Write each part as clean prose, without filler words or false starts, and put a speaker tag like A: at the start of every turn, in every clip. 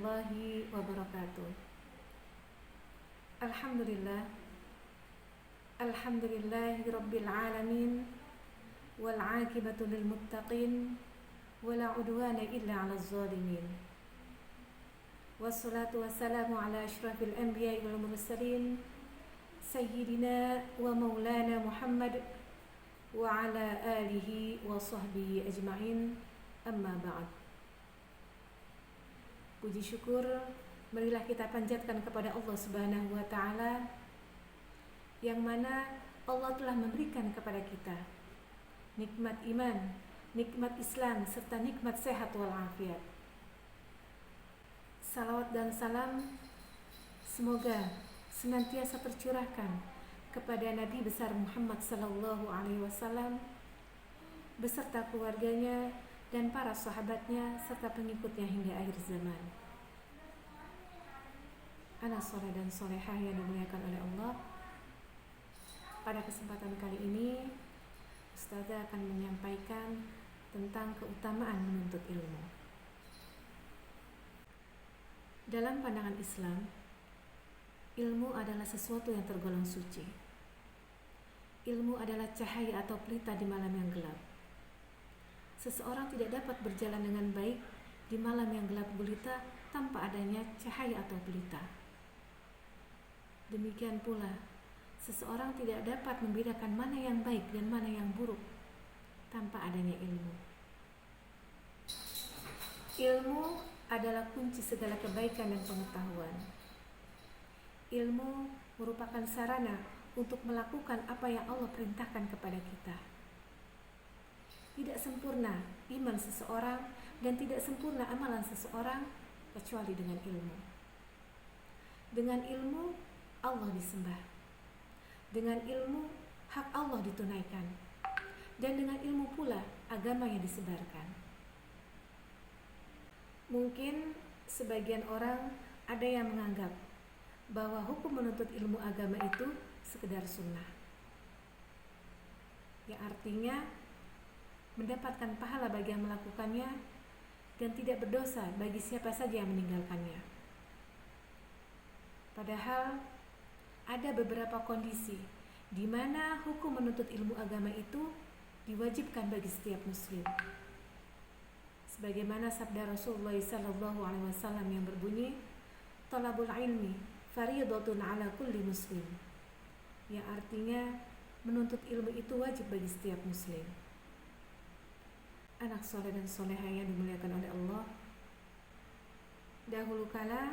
A: warahmatullahi wabarakatuh. Alhamdulillah, alhamdulillahi rabbil alamin, wal aqibatu lil muttaqin, wala udwana illa 'alal zalimin. Wassalatu wassalamu ala asyrafil anbiya'i wal mursalin, sayyidina wa maulana Muhammad wa ala alihi wa sahbihi ajma'in. Amma ba'd. Puji syukur marilah kita panjatkan kepada Allah Subhanahu wa taala, yang mana Allah telah memberikan kepada kita nikmat iman, nikmat Islam, serta nikmat sehat walafiat. Salawat dan salam semoga senantiasa tercurahkan kepada Nabi besar Muhammad sallallahu alaihi wasallam beserta keluarganya dan para sahabatnya serta pengikutnya hingga akhir zaman. Anak soleh dan solehah yang dimuliakan oleh Allah, pada kesempatan kali ini Ustazah akan menyampaikan tentang keutamaan menuntut ilmu. Dalam pandangan Islam, ilmu adalah sesuatu yang tergolong suci. Ilmu adalah cahaya atau pelita di malam yang gelap. Seseorang tidak dapat berjalan dengan baik di malam yang gelap gulita tanpa adanya cahaya atau pelita. Demikian pula, seseorang tidak dapat membedakan mana yang baik dan mana yang buruk tanpa adanya ilmu. Ilmu adalah kunci segala kebaikan dan pengetahuan. Ilmu merupakan sarana untuk melakukan apa yang Allah perintahkan kepada kita. Tidak sempurna iman seseorang dan tidak sempurna amalan seseorang kecuali dengan ilmu. Dengan ilmu Allah disembah. Dengan ilmu hak Allah ditunaikan. Dan dengan ilmu pula agama yang disebarkan. Mungkin sebagian orang ada yang menganggap bahwa hukum menuntut ilmu agama itu sekedar sunnah, yang artinya mendapatkan pahala bagi yang melakukannya dan tidak berdosa bagi siapa saja yang meninggalkannya. Padahal ada beberapa kondisi di mana hukum menuntut ilmu agama itu diwajibkan bagi setiap muslim. Sebagaimana sabda Rasulullah SAW yang berbunyi, "Talabul ilmi fariidatun 'ala kulli muslim." Yang artinya menuntut ilmu itu wajib bagi setiap muslim. Anak soleh dan solehah yang dimuliakan oleh Allah, dahulu kala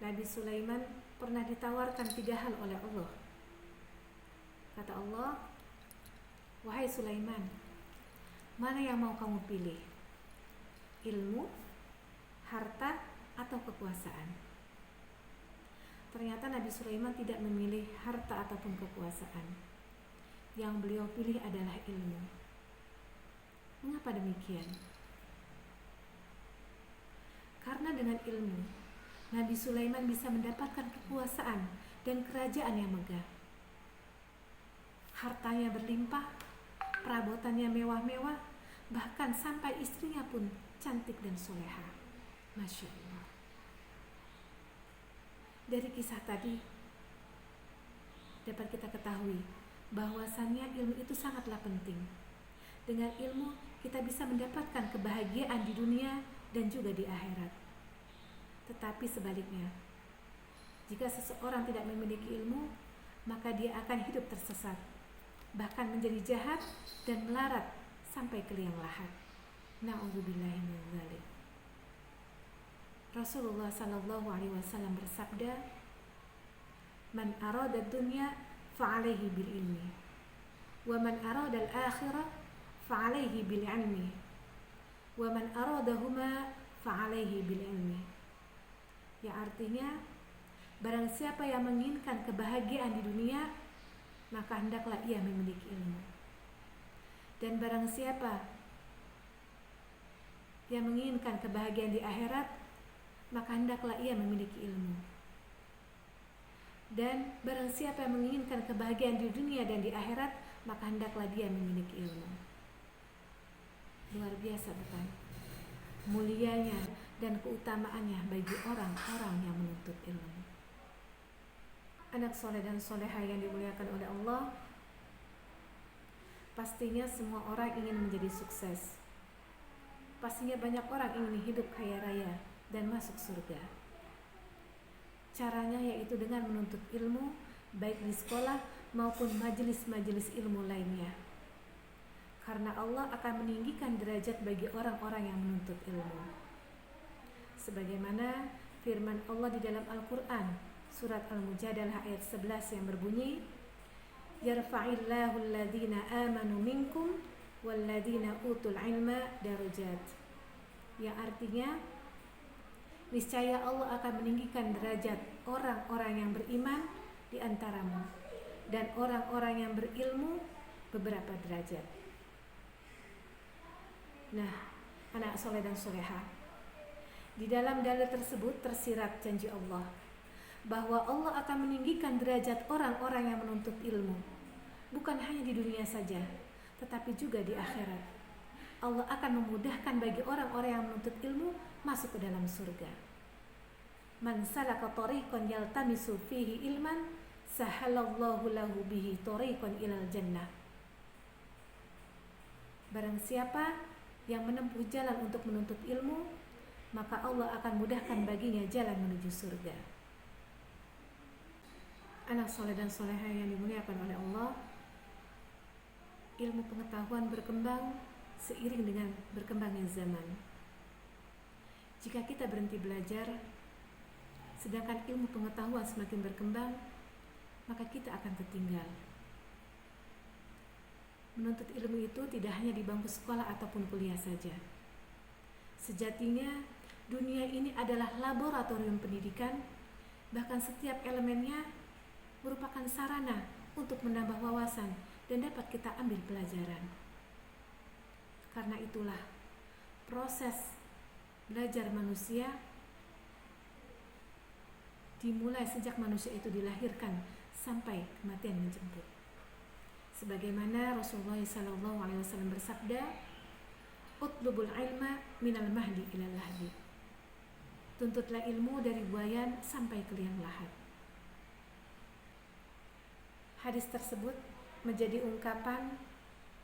A: Nabi Sulaiman pernah ditawarkan 3 hal oleh Allah. Kata Allah, "Wahai Sulaiman, mana yang mau kamu pilih? Ilmu, harta, atau kekuasaan?" Ternyata Nabi Sulaiman tidak memilih harta ataupun kekuasaan. Yang beliau pilih adalah ilmu. Mengapa demikian? Karena dengan ilmu, Nabi Sulaiman bisa mendapatkan kekuasaan dan kerajaan yang megah. Hartanya berlimpah, perabotannya mewah-mewah, bahkan sampai istrinya pun cantik dan soleha. Masya Allah. Dari kisah tadi dapat kita ketahui bahwasannya ilmu itu sangatlah penting. Dengan ilmu kita bisa mendapatkan kebahagiaan di dunia dan juga di akhirat. Tetapi sebaliknya, jika seseorang tidak memiliki ilmu, maka dia akan hidup tersesat, bahkan menjadi jahat dan melarat sampai ke liang lahat. Na'udzubillahi min dzalik. Rasulullah sallallahu alaihi wasallam bersabda, "Man arada dunya fa'alaihi bil ilmi, wa man arada al-akhirah fa'alaihi bil ilmi, wa man aradahuma fa'alaihi bil ilmi." Yang artinya, barang siapa yang menginginkan kebahagiaan di dunia, maka hendaklah ia memiliki ilmu. Dan barang siapa yang menginginkan kebahagiaan di akhirat, maka hendaklah ia memiliki ilmu. Dan barang siapa yang menginginkan kebahagiaan di dunia dan di akhirat, maka hendaklah dia memiliki ilmu. Luar biasa bukan? Mulianya dan keutamaannya bagi orang-orang yang menuntut ilmu. Anak soleh dan soleha yang dimuliakan oleh Allah, pastinya semua orang ingin menjadi sukses. Pastinya banyak orang ingin hidup kaya raya dan masuk surga. Caranya yaitu dengan menuntut ilmu, baik di sekolah maupun majelis-majelis ilmu lainnya. Karena Allah akan meninggikan derajat bagi orang-orang yang menuntut ilmu. Sebagaimana firman Allah di dalam Al-Quran, surat Al-Mujadalah ayat 11 yang berbunyi, Yarfa'illahu alladhina amanu minkum walladhina utul ilma darajat. Yang artinya, niscaya Allah akan meninggikan derajat orang-orang yang beriman di antaramu dan orang-orang yang berilmu beberapa derajat. Nah, anak soleh dan soleha, di dalam dalil tersebut tersirat janji Allah bahwa Allah akan meninggikan derajat orang-orang yang menuntut ilmu, bukan hanya di dunia saja, tetapi juga di akhirat. Allah akan memudahkan bagi orang-orang yang menuntut ilmu masuk ke dalam surga. Man salaka tariqan yaltamisu fihi ilman sahalallahu lahu bihi tariqan ilal jannah. Barang siapa yang menempuh jalan untuk menuntut ilmu, maka Allah akan mudahkan baginya jalan menuju surga. Anak soleh dan soleha yang dimuliakan oleh Allah, ilmu pengetahuan berkembang seiring dengan berkembangnya zaman. Jika kita berhenti belajar, sedangkan ilmu pengetahuan semakin berkembang, maka kita akan tertinggal. Menuntut ilmu itu tidak hanya di bangku sekolah ataupun kuliah saja. Sejatinya, dunia ini adalah laboratorium pendidikan, bahkan setiap elemennya merupakan sarana untuk menambah wawasan dan dapat kita ambil pelajaran. Karena itulah, proses belajar manusia dimulai sejak manusia itu dilahirkan sampai kematian menjemput. Sebagaimana Rasulullah SAW bersabda, "Utlubul ilma minal mahdi ilal lahdi." Tuntutlah ilmu dari buayan sampai ke liang lahat. Hadis tersebut menjadi ungkapan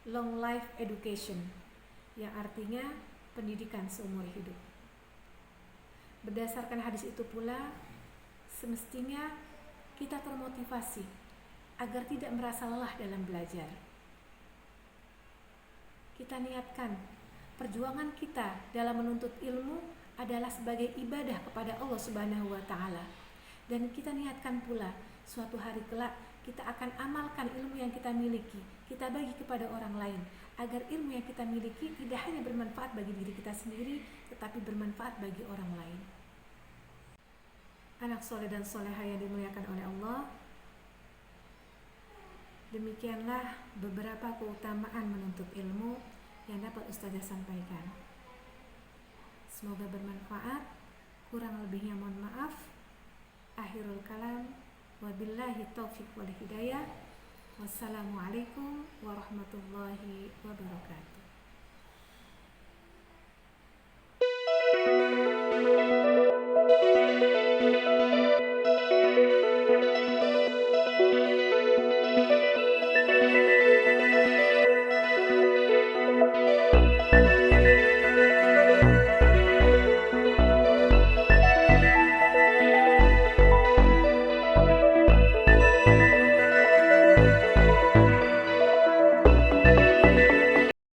A: long life education, yang artinya pendidikan seumur hidup. Berdasarkan hadis itu pula, semestinya kita termotivasi agar tidak merasa lelah dalam belajar. Kita niatkan perjuangan kita dalam menuntut ilmu adalah sebagai ibadah kepada Allah Subhanahu wa Ta'ala, dan kita niatkan pula suatu hari kelak kita akan amalkan ilmu yang kita miliki, kita bagi kepada orang lain, agar ilmu yang kita miliki tidak hanya bermanfaat bagi diri kita sendiri, tetapi bermanfaat bagi orang lain. Anak soleh dan soleha yang dimuliakan oleh Allah, demikianlah beberapa keutamaan menuntut ilmu yang dapat Ustazah sampaikan. Semoga bermanfaat. Kurang lebihnya mohon maaf. Akhirul kalam, wabillahi taufiq wal hidayah. Wassalamualaikum warahmatullahi wabarakatuh.